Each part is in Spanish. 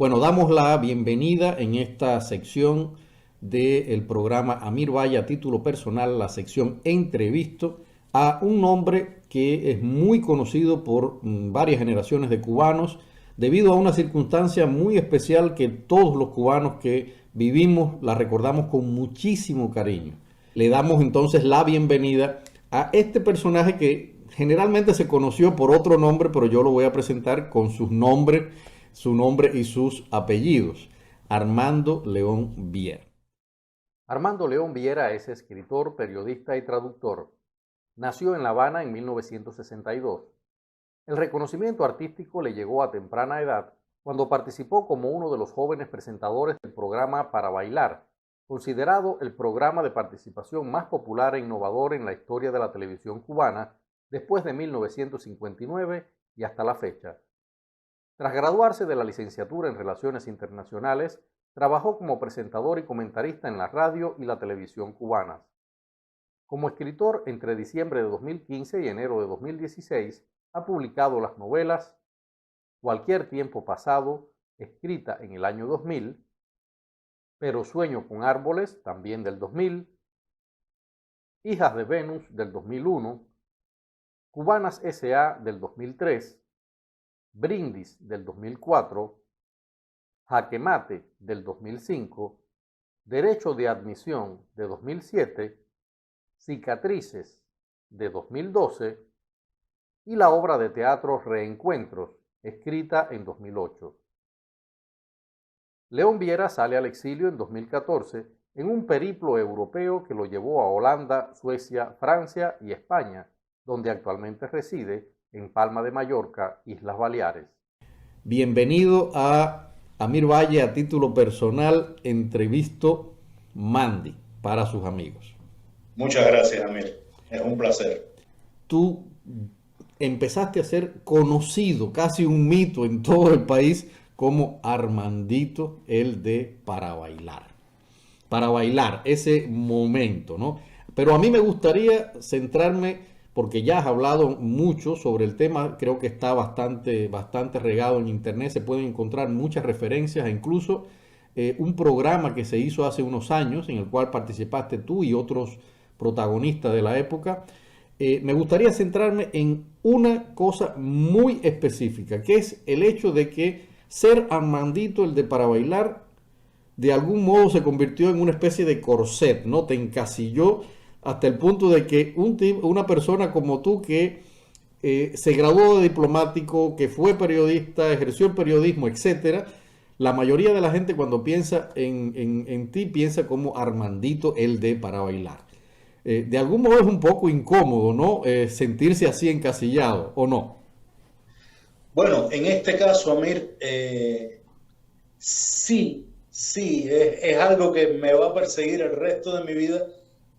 Bueno, damos la bienvenida en esta sección del programa Amir Valle a título personal, la sección Entrevisto, a un hombre que es muy conocido por varias generaciones de cubanos debido a una circunstancia muy especial que todos los cubanos que vivimos la recordamos con muchísimo cariño. Le damos entonces la bienvenida a este personaje que generalmente se conoció por otro nombre, pero yo lo voy a presentar con su nombre y sus apellidos. Armando León Viera. Armando León Viera es escritor, periodista y traductor. Nació en La Habana en 1962. El reconocimiento artístico le llegó a temprana edad cuando participó como uno de los jóvenes presentadores del programa Para Bailar, considerado el programa de participación más popular e innovador en la historia de la televisión cubana después de 1959 y hasta la fecha. Tras graduarse de la licenciatura en Relaciones Internacionales, trabajó como presentador y comentarista en la radio y la televisión cubanas. Como escritor, entre diciembre de 2015 y enero de 2016, ha publicado las novelas Cualquier tiempo pasado, escrita en el año 2000, Pero sueño con árboles, también del 2000, Hijas de Venus, del 2001, Cubanas S.A. del 2003, Brindis del 2004, Jaque Mate del 2005, Derecho de Admisión de 2007, Cicatrices de 2012 y la obra de teatro Reencuentros, escrita en 2008. León Viera sale al exilio en 2014 en un periplo europeo que lo llevó a Holanda, Suecia, Francia y España, donde actualmente reside en Palma de Mallorca, Islas Baleares. Bienvenido a Amir Valle a título personal, entrevisto Mandy para sus amigos. Muchas gracias, Amir. Es un placer. Tú empezaste a ser conocido, casi un mito en todo el país, como Armandito, el de Para Bailar. Para bailar, ese momento, ¿no? Pero a mí me gustaría centrarme, porque ya has hablado mucho sobre el tema, creo que está bastante regado en internet, se pueden encontrar muchas referencias, incluso un programa que se hizo hace unos años, en el cual participaste tú y otros protagonistas de la época. Me gustaría centrarme en una cosa muy específica, que es el hecho de que ser Armandito, el de Para Bailar, de algún modo se convirtió en una especie de corset, ¿no? Te encasilló hasta el punto de que una persona como tú que se graduó de diplomático, que fue periodista, ejerció el periodismo, etcétera, la mayoría de la gente cuando piensa en ti piensa como Armandito, el de Para Bailar. De algún modo es un poco incómodo, ¿no? Sentirse así encasillado, ¿o no? Bueno, en este caso, Amir, sí, es algo que me va a perseguir el resto de mi vida,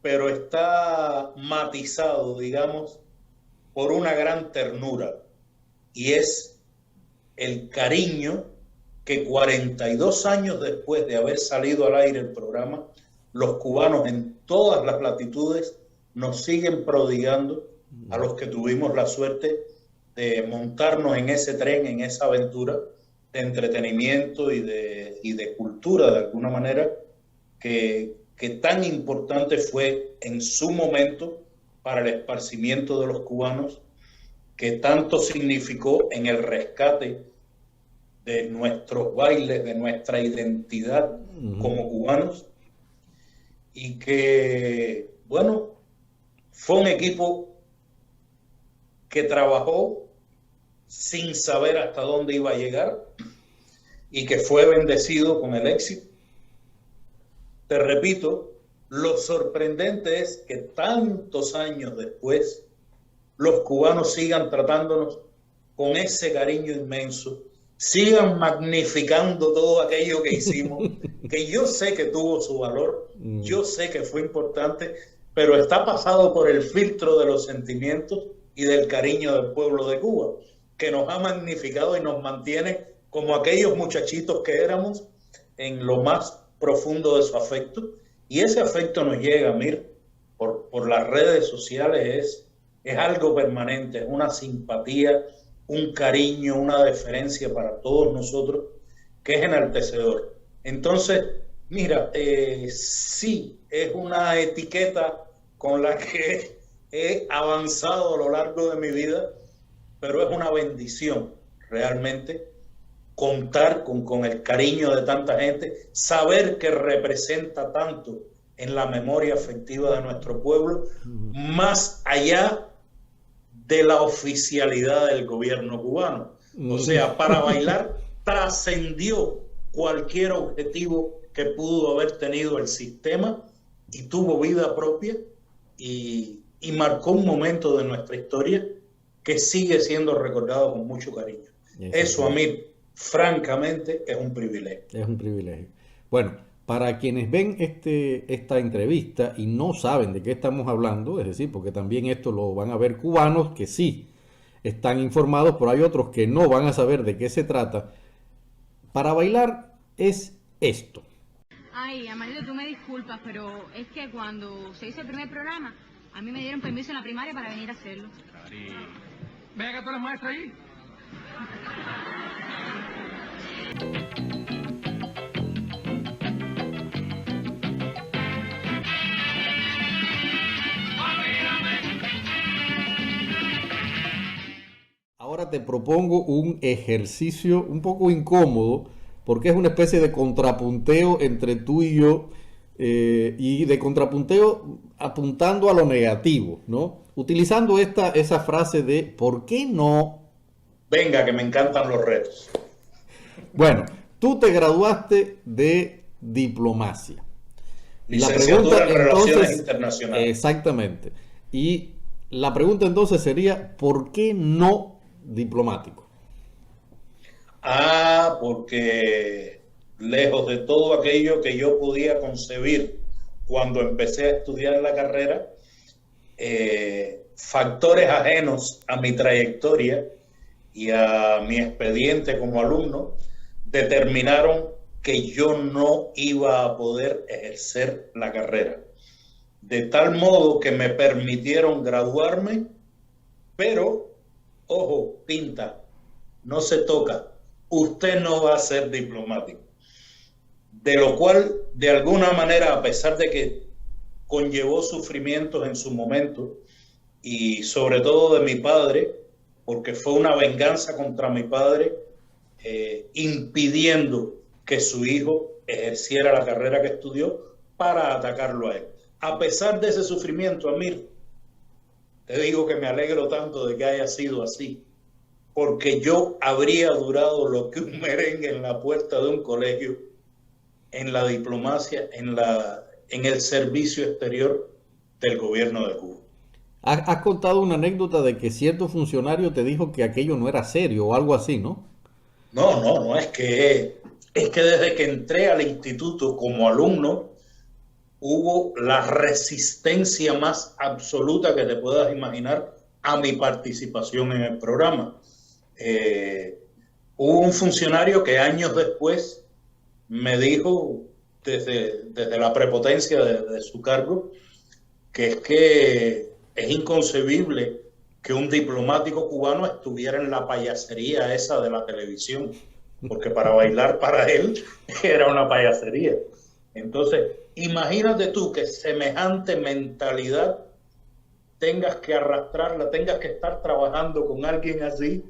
pero está matizado, digamos, por una gran ternura, y es el cariño que 42 años después de haber salido al aire el programa, los cubanos en todas las latitudes nos siguen prodigando a los que tuvimos la suerte de montarnos en ese tren, en esa aventura de entretenimiento y de cultura, de alguna manera, que tan importante fue en su momento para el esparcimiento de los cubanos, que tanto significó en el rescate de nuestros bailes, de nuestra identidad como cubanos, y que, bueno, fue un equipo que trabajó sin saber hasta dónde iba a llegar y que fue bendecido con el éxito. Te repito, lo sorprendente es que tantos años después los cubanos sigan tratándonos con ese cariño inmenso, sigan magnificando todo aquello que hicimos, que yo sé que tuvo su valor, yo sé que fue importante, pero está pasado por el filtro de los sentimientos y del cariño del pueblo de Cuba, que nos ha magnificado y nos mantiene como aquellos muchachitos que éramos en lo más profundo de su afecto. Y ese afecto nos llega, Mir, por las redes sociales, es algo permanente, es una simpatía, un cariño, una deferencia para todos nosotros que es enaltecedor. Entonces, mira, sí, es una etiqueta con la que he avanzado a lo largo de mi vida, pero es una bendición realmente contar con el cariño de tanta gente, saber que representa tanto en la memoria afectiva de nuestro pueblo, más allá de la oficialidad del gobierno cubano. O sea, Para Bailar trascendió cualquier objetivo que pudo haber tenido el sistema y tuvo vida propia y marcó un momento de nuestra historia que sigue siendo recordado con mucho cariño. Eso a mí, francamente, es un privilegio. Es un privilegio. Bueno, para quienes ven esta entrevista y no saben de qué estamos hablando, es decir, porque también esto lo van a ver cubanos que sí están informados, pero hay otros que no van a saber de qué se trata. Para Bailar es esto. Ay, Amarito, tú me disculpas, pero es que cuando se hizo el primer programa, a mí me dieron permiso en la primaria para venir a hacerlo. Cari, ven acá, tú eres maestra ahí. Ahora te propongo un ejercicio un poco incómodo, porque es una especie de contrapunteo entre tú y yo, y de contrapunteo apuntando a lo negativo, ¿no? Utilizando esa frase de ¿por qué no? Venga, que me encantan los retos. Bueno, tú te graduaste de diplomacia. Licenciatura en Relaciones Internacionales. Exactamente. Y la pregunta entonces sería, ¿por qué no diplomático? Porque lejos de todo aquello que yo podía concebir cuando empecé a estudiar la carrera, factores ajenos a mi trayectoria y a mi expediente como alumno determinaron que yo no iba a poder ejercer la carrera. De tal modo que me permitieron graduarme, pero, ojo, pinta, no se toca, usted no va a ser diplomático. De lo cual, de alguna manera, a pesar de que conllevó sufrimientos en su momento, y sobre todo de mi padre, porque fue una venganza contra mi padre, impidiendo que su hijo ejerciera la carrera que estudió para atacarlo a él. A pesar de ese sufrimiento, Amir, te digo que me alegro tanto de que haya sido así, porque yo habría durado lo que un merengue en la puerta de un colegio, en la diplomacia, en el servicio exterior del gobierno de Cuba. Has contado una anécdota de que cierto funcionario te dijo que aquello no era serio o algo así, ¿no? No, es que desde que entré al instituto como alumno, hubo la resistencia más absoluta que te puedas imaginar a mi participación en el programa. Hubo un funcionario que años después me dijo, desde la prepotencia de su cargo, que es inconcebible que un diplomático cubano estuviera en la payasería esa de la televisión, porque Para Bailar para él era una payasería. Entonces, imagínate tú que semejante mentalidad tengas que arrastrarla, tengas que estar trabajando con alguien así,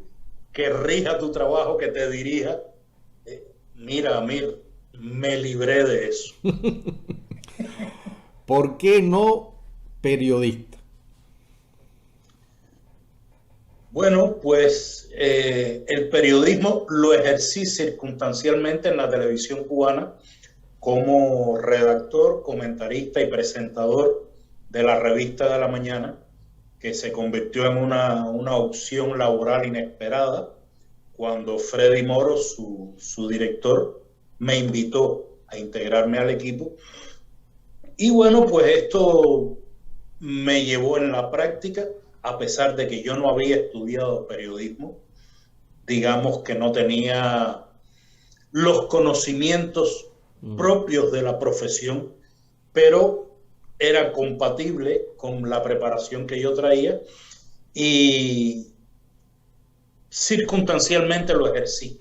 que rija tu trabajo, que te dirija. Mira, Amir, me libré de eso. ¿Por qué no periodista? Bueno, pues el periodismo lo ejercí circunstancialmente en la televisión cubana como redactor, comentarista y presentador de la revista de la mañana, que se convirtió en una opción laboral inesperada cuando Freddy Moro, su director, me invitó a integrarme al equipo. Y bueno, pues esto me llevó en la práctica, a pesar de que yo no había estudiado periodismo, digamos que no tenía los conocimientos propios de la profesión, pero era compatible con la preparación que yo traía y circunstancialmente lo ejercí.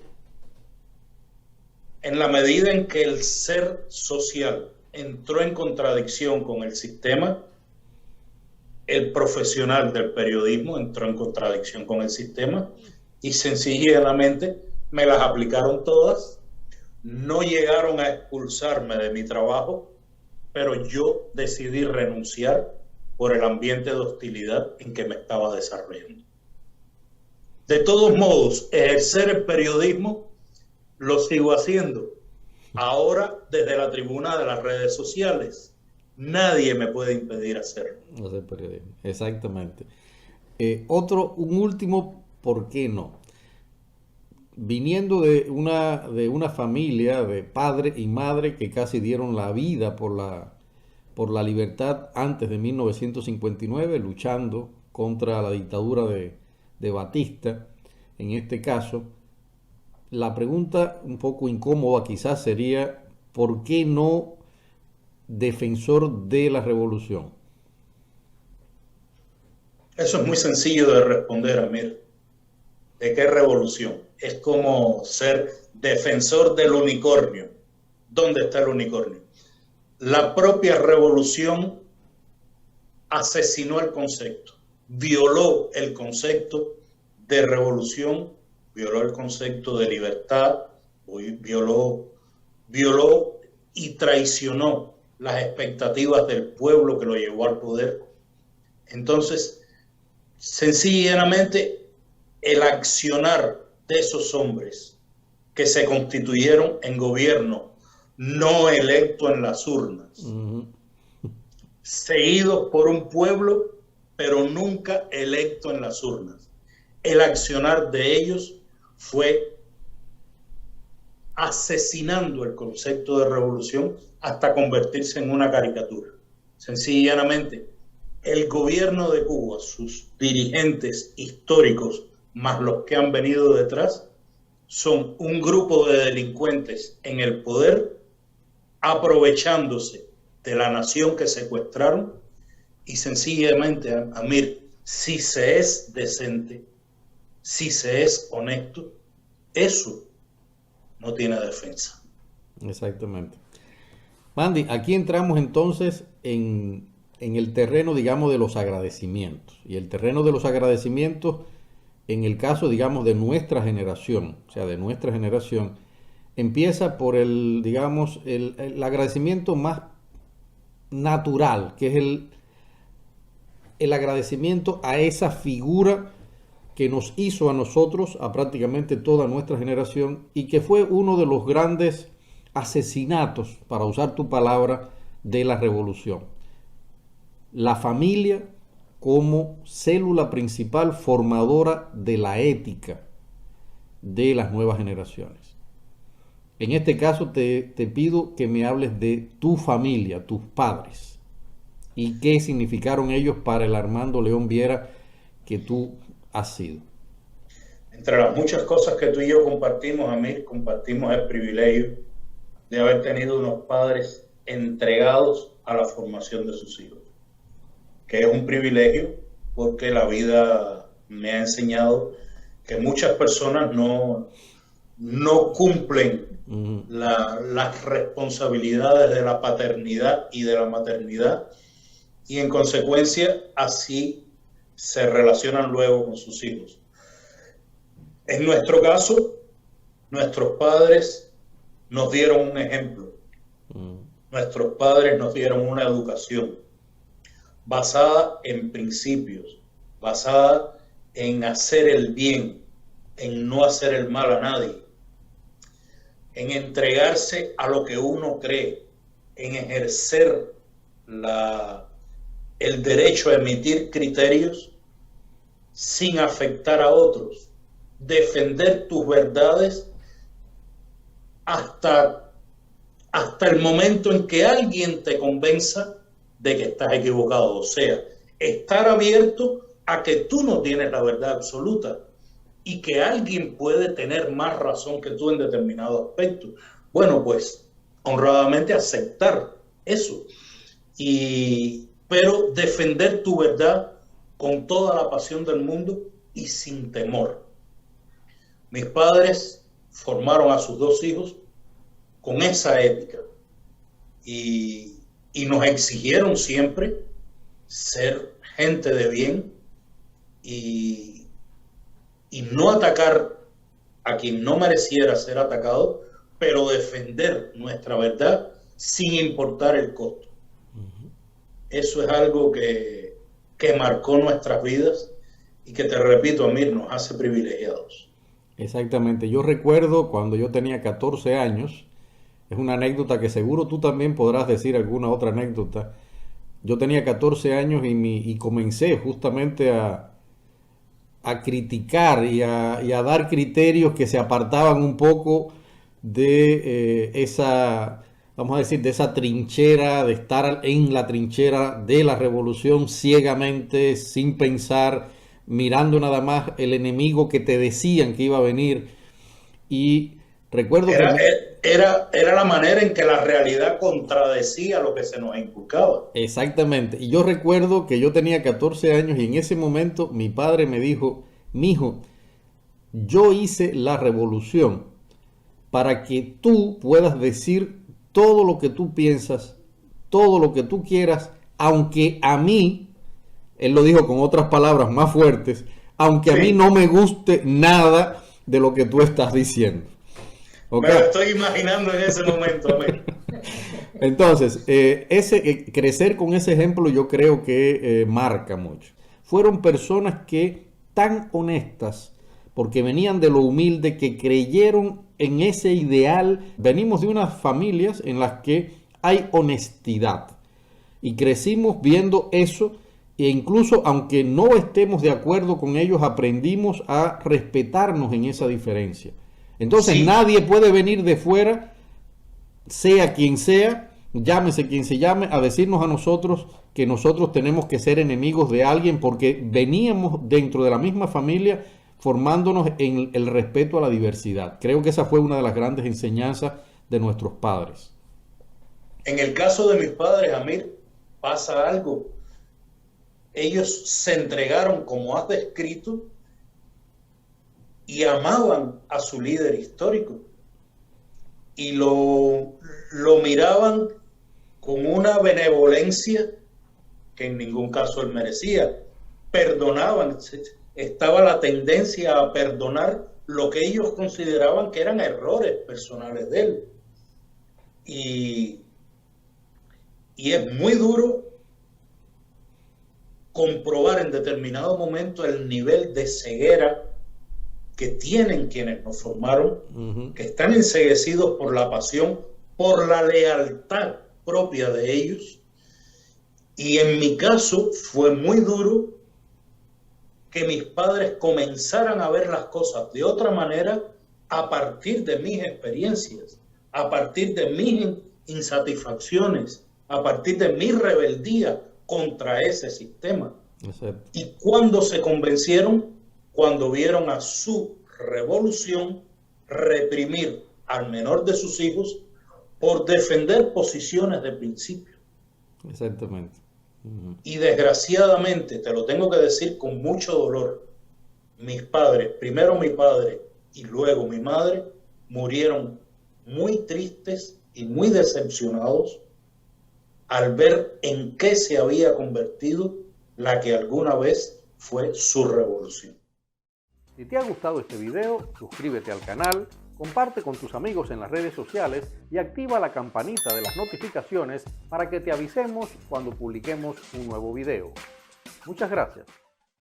en la medida en que el ser social entró en contradicción con el sistema, el profesional del periodismo entró en contradicción con el sistema y sencillamente me las aplicaron todas. No llegaron a expulsarme de mi trabajo, pero yo decidí renunciar por el ambiente de hostilidad en que me estaba desarrollando. De todos modos, ejercer el periodismo lo sigo haciendo. Ahora desde la tribuna de las redes sociales. Nadie me puede impedir hacerlo. Hacer periodismo, exactamente. Un último, ¿por qué no? Viniendo de una familia de padre y madre que casi dieron la vida por la libertad antes de 1959, luchando contra la dictadura de Batista, en este caso, la pregunta un poco incómoda quizás sería, ¿por qué no defensor de la revolución? Eso es muy sencillo de responder, Amir. ¿De qué revolución? Es como ser defensor del unicornio. ¿Dónde está el unicornio? La propia revolución asesinó el concepto, violó el concepto de revolución, violó el concepto de libertad, violó y traicionó las expectativas del pueblo que lo llevó al poder. Entonces, sencillamente, el accionar de esos hombres que se constituyeron en gobierno no electo en las urnas, seguidos por un pueblo, pero nunca electo en las urnas. El accionar de ellos fue asesinando el concepto de revolución hasta convertirse en una caricatura. Sencillamente, el gobierno de Cuba, sus dirigentes históricos, más los que han venido detrás, son un grupo de delincuentes en el poder, aprovechándose de la nación que secuestraron, y sencillamente, Amir, si se es decente, si se es honesto, eso no tiene defensa. Exactamente. Mandy, aquí entramos entonces en el terreno, digamos, de los agradecimientos. Y el terreno de los agradecimientos, en el caso, digamos, de nuestra generación, o sea, de nuestra generación, empieza por el agradecimiento más natural, que es el agradecimiento a esa figura que nos hizo a nosotros, a prácticamente toda nuestra generación, y que fue uno de los grandes asesinatos, para usar tu palabra, de la revolución. La familia como célula principal formadora de la ética de las nuevas generaciones. En este caso te pido que me hables de tu familia, tus padres, y qué significaron ellos para el Armando León Viera que tú has sido. Entre las muchas cosas que tú y yo compartimos, Amir, compartimos el privilegio de haber tenido unos padres entregados a la formación de sus hijos, que es un privilegio porque la vida me ha enseñado que muchas personas no cumplen las responsabilidades de la paternidad y de la maternidad, y en consecuencia así se relacionan luego con sus hijos. En nuestro caso, nuestros padres nos dieron un ejemplo. Nuestros padres nos dieron una educación basada en principios, basada en hacer el bien, en no hacer el mal a nadie, en entregarse a lo que uno cree, en ejercer el derecho a emitir criterios sin afectar a otros, defender tus verdades hasta el momento en que alguien te convenza de que estás equivocado. O sea, estar abierto a que tú no tienes la verdad absoluta y que alguien puede tener más razón que tú en determinado aspecto. Bueno, pues honradamente aceptar eso, pero defender tu verdad con toda la pasión del mundo y sin temor. Mis padres formaron a sus dos hijos con esa ética y nos exigieron siempre ser gente de bien y no atacar a quien no mereciera ser atacado, pero defender nuestra verdad sin importar el costo. Eso es algo que marcó nuestras vidas y que, te repito, Amir, nos hace privilegiados. Exactamente. Yo recuerdo cuando yo tenía 14 años, es una anécdota que seguro tú también podrás decir alguna otra anécdota. Yo tenía 14 años y comencé justamente a criticar y a dar criterios que se apartaban un poco de esa, vamos a decir, de esa trinchera, de estar en la trinchera de la revolución ciegamente, sin pensar, mirando nada más el enemigo que te decían que iba a venir. Y recuerdo era la manera en que la realidad contradecía lo que se nos inculcaba. Exactamente. Y yo recuerdo que yo tenía 14 años y en ese momento mi padre me dijo: mijo, yo hice la revolución para que tú puedas decir todo lo que tú piensas, todo lo que tú quieras, aunque a mí, él lo dijo con otras palabras más fuertes, aunque a mí no me guste nada de lo que tú estás diciendo. Okay. Me lo estoy imaginando en ese momento. Entonces, crecer con ese ejemplo yo creo que marca mucho. Fueron personas que tan honestas, porque venían de lo humilde, que creyeron en ese ideal. Venimos de unas familias en las que hay honestidad y crecimos viendo eso, e incluso aunque no estemos de acuerdo con ellos, aprendimos a respetarnos en esa diferencia. Entonces nadie puede venir de fuera, sea quien sea, llámese quien se llame, a decirnos a nosotros que nosotros tenemos que ser enemigos de alguien, porque veníamos dentro de la misma familia formándonos en el respeto a la diversidad. Creo que esa fue una de las grandes enseñanzas de nuestros padres. En el caso de mis padres, Amir, pasa algo. Ellos se entregaron, como has descrito, y amaban a su líder histórico y lo miraban con una benevolencia que en ningún caso él merecía. Perdonaban, estaba la tendencia a perdonar lo que ellos consideraban que eran errores personales de él. Y es muy duro comprobar en determinado momento el nivel de ceguera que tienen quienes nos formaron, que están enceguecidos por la pasión, por la lealtad propia de ellos. Y en mi caso fue muy duro que mis padres comenzaran a ver las cosas de otra manera a partir de mis experiencias, a partir de mis insatisfacciones, a partir de mi rebeldía contra ese sistema. Exacto. Y cuando se convencieron, cuando vieron a su revolución reprimir al menor de sus hijos por defender posiciones de principio. Exactamente. Y desgraciadamente, te lo tengo que decir con mucho dolor, mis padres, primero mi padre y luego mi madre, murieron muy tristes y muy decepcionados al ver en qué se había convertido la que alguna vez fue su revolución. Si te ha gustado este video, suscríbete al canal, comparte con tus amigos en las redes sociales y activa la campanita de las notificaciones para que te avisemos cuando publiquemos un nuevo video. Muchas gracias.